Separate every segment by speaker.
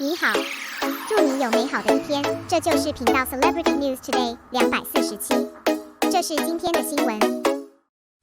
Speaker 1: 你好，祝你有美好的一天。这就是频道 Celebrity News Today 247。这是今天的新闻。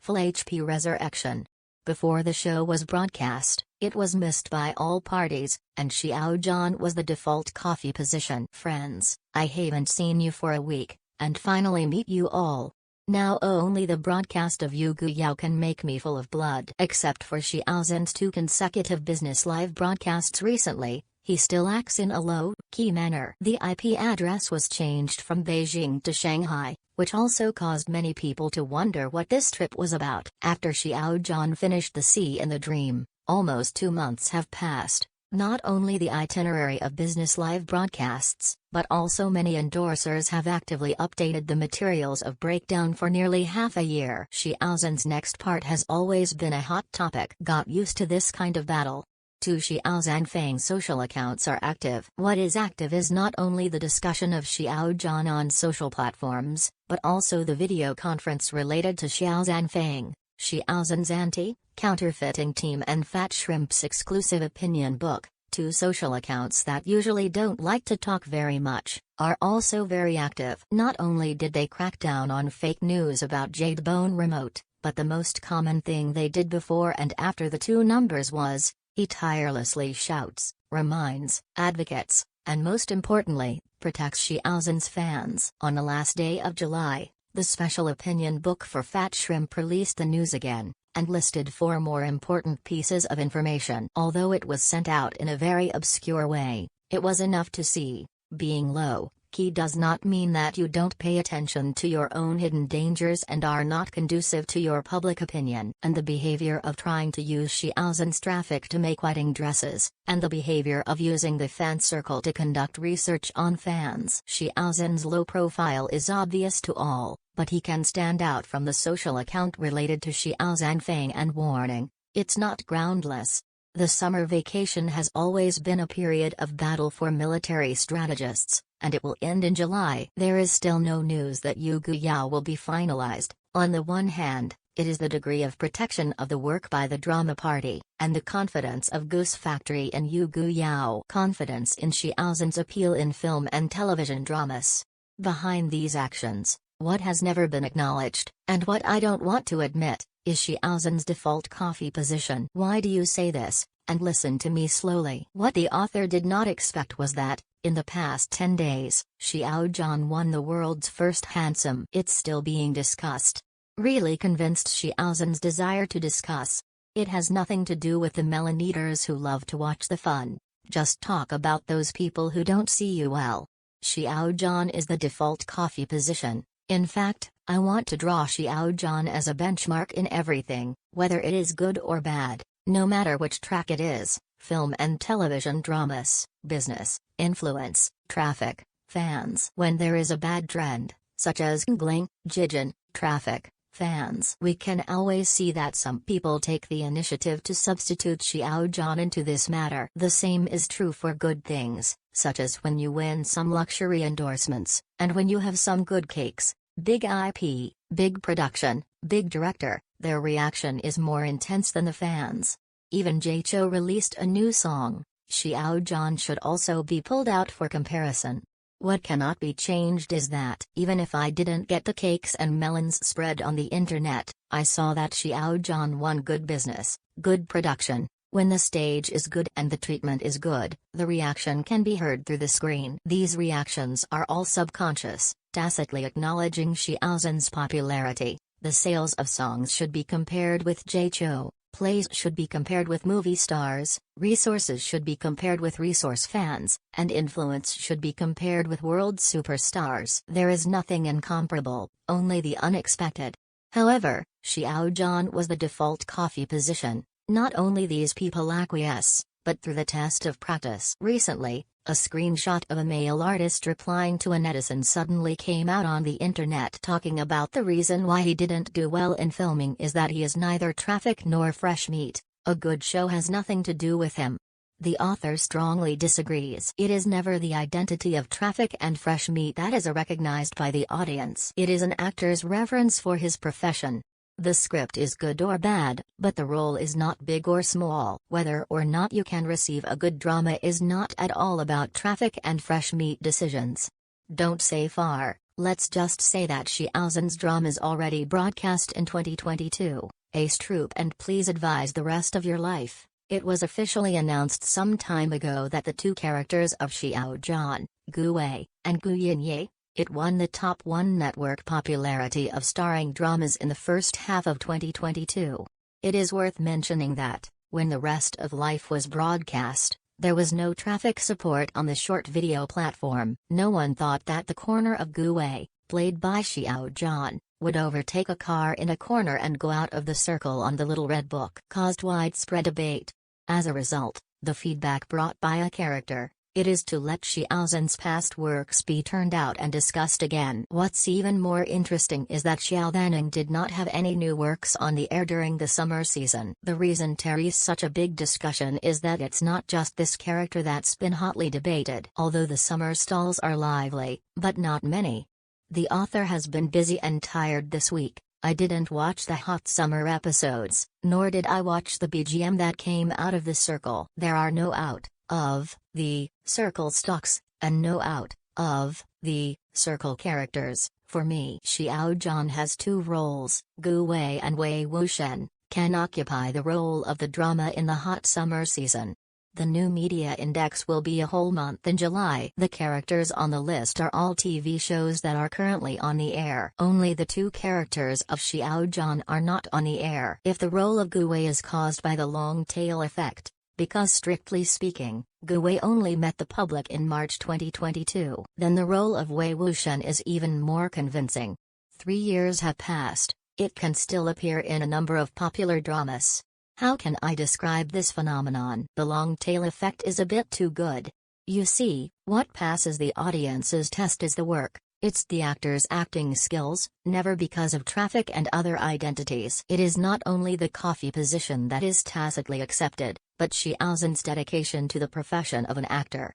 Speaker 2: Full HP Resurrection. Before the show was broadcast, it was missed by all parties, and Xiao Zhan was the default coffee position. Friends, I haven't seen you for a week, and finally meet you all. Now only the broadcast of Yu Gu Yao can make me full of blood. Except for Xiao Zhan's 2 consecutive business live broadcasts recently, he still acts in a low-key manner. The IP address was changed from Beijing to Shanghai, which also caused many people to wonder what this trip was about. After Xiao Zhan finished The Sea in the Dream, almost 2 months have passed. Not only the itinerary of business live broadcasts, but also many endorsers have actively updated the materials of breakdown for nearly half a year. Xiao Zhan's next part has always been a hot topic. Got used to this kind of battle. 2 Xiao Zhan Fang social accounts are active. What is active is not only the discussion of Xiao Zhan on social platforms, but also the video conference related to Xiao Zhan Fang, Xiao Zhan's anti-counterfeiting team and Fat Shrimp's exclusive opinion book. 2 social accounts that usually don't like to talk very much, are also very active. Not only did they crack down on fake news about Jade Bone Remote, but the most common thing they did before and after the 2 numbers was, he tirelessly shouts, reminds, advocates, and most importantly, protects Xiao Zhan's fans. On the last day of July, the special opinion book for Fat Shrimp released the news again, and listed 4 more important pieces of information. Although it was sent out in a very obscure way, it was enough to see. Being low-key does not mean that you don't pay attention to your own hidden dangers and are not conducive to your public opinion. And the behavior of trying to use Xiao Zhan's traffic to make wedding dresses, and the behavior of using the fan circle to conduct research on fans. Xiao Zhan's low profile is obvious to all, but he can stand out from the social account related to Xiao Zhan Fang and warning, it's not groundless. The summer vacation has always been a period of battle for military strategists, and it will end in July. There is still no news that Yu Gu Yao will be finalized. On the one hand, it is the degree of protection of the work by the drama party, and the confidence of Goose Factory in Yu Gu Yao. Confidence in Xiao Zhan's appeal in film and television dramas. Behind these actions, what has never been acknowledged, and what I don't want to admit, is Xiao Zhan's default coffee position. Why do you say this? And listen to me slowly. What the author did not expect was that, in the past 10 days, Xiao Zhan won the world's first handsome. It's still being discussed. Really convinced Xiao Zhan's desire to discuss. It has nothing to do with the melon eaters who love to watch the fun. Just talk about those people who don't see you well. Xiao Zhan is the default coffee position. In fact, I want to draw Xiao Zhan as a benchmark in everything, whether it is good or bad, no matter which track it is: film and television dramas, business, influence, traffic, fans. When there is a bad trend, such as Gling, Jijin, traffic, fans, we can always see that some people take the initiative to substitute Xiao Zhan into this matter. The same is true for good things, such as when you win some luxury endorsements, and when you have some good cakes, big IP, big production, big director. Their reaction is more intense than the fans. Even Jaicho released a new song. Xiao Zhan should also be pulled out for comparison. What cannot be changed is that, even if I didn't get the cakes and melons spread on the internet, I saw that Xiao Zhan won good business, good production. When the stage is good and the treatment is good, the reaction can be heard through the screen. These reactions are all subconscious, tacitly acknowledging Xiao Zhan's popularity. The sales of songs should be compared with Jaicho, plays should be compared with movie stars, resources should be compared with resource fans, and influence should be compared with world superstars. There is nothing incomparable, only the unexpected. However, Xiao Zhan was the default coffee position. Not only these people acquiesce, but through the test of practice. Recently, a screenshot of a male artist replying to a netizen suddenly came out on the internet talking about the reason why he didn't do well in filming is that he is neither traffic nor fresh meat. A good show has nothing to do with him. The author strongly disagrees. It is never the identity of traffic and fresh meat that is recognized by the audience. It is an actor's reverence for his profession. The script is good or bad, but the role is not big or small. Whether or not you can receive a good drama is not at all about traffic and fresh meat decisions. Don't say far, let's just say that Xiao Zhan's drama is already broadcast in 2022, Ace Troop, and please advise the rest of your life. It was officially announced some time ago that the two characters of Xiao Zhan, Gu Wei, and Gu Yinye, it won the top 1 network popularity of starring dramas in the first half of 2022. It is worth mentioning that, when The Rest of Life was broadcast, there was no traffic support on the short video platform. No one thought that the corner of Gu Wei, played by Xiao Zhan, would overtake a car in a corner and go out of the circle on the Little Red Book. Caused widespread debate. As a result, the feedback brought by a character, it is to let Xiao Zhan's past works be turned out and discussed again. What's even more interesting is that Xiao Zhan did not have any new works on the air during the summer season. The reason there is such a big discussion is that it's not just this character that's been hotly debated. Although the summer stalls are lively, but not many. The author has been busy and tired this week. I didn't watch the hot summer episodes, nor did I watch the BGM that came out of the circle. There are no out of the circle stocks, and no out of the circle characters. For me, Xiao Zhan has 2 roles. Gu Wei and Wei Wuxian can occupy the role of the drama in the hot summer season. The new media index will be a whole month in July. The characters on the list are all TV shows that are currently on the air. Only the 2 characters of Xiao Zhan are not on the air. If the role of Gu Wei is caused by the long tail effect, because strictly speaking, Gu Wei only met the public in March 2022, then the role of Wei Wuxian is even more convincing. 3 years have passed, it can still appear in a number of popular dramas. How can I describe this phenomenon? The long tail effect is a bit too good. You see, what passes the audience's test is the work. It's the actor's acting skills, never because of traffic and other identities. It is not only the coffee position that is tacitly accepted, but Xiao Zhan's dedication to the profession of an actor.